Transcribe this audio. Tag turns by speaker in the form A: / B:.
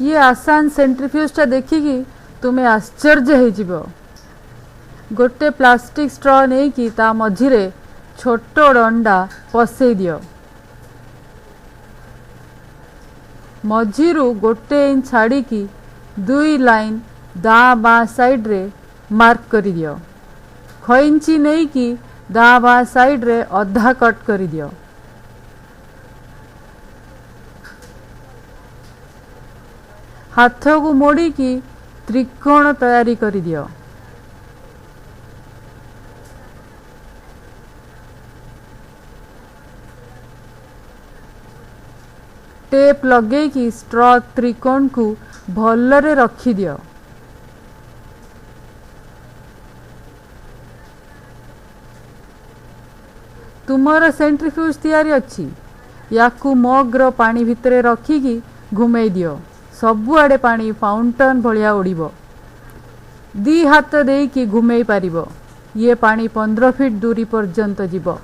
A: ये आसान सेंट्रीफ्यूजटा देखिकी तुमे आश्चर्य हो। गोटे प्लास्टिक स्ट्रॉ नहीं कि ता मझिरे छोट डंडा पसई दियो। मझिरु गोटे इंच छाड़ी की 2 लाइन दा बाँ साइड रे मार्क करी दियो। खइंची नहीं कि दा बाँ साइड रे अधा कट करी दियो। हाथ को मोड़ी की त्रिकोण तैयारी करी दियो। टेप लगे कि स्ट्रॉ त्रिकोण को भलरे रखी दियो। तुमर सेंट्रीफ्यूज तैयारी अच्छी। याकू मग्र पानी भितरे रखिकी घुमेई दियो। सबुआड़े पानी फाउंटेन भलिया उड़िबो। 2 हाथ देकी घुमेई पारिबो। ये पानी 15 फीट दूरी पर्यंत जीवो।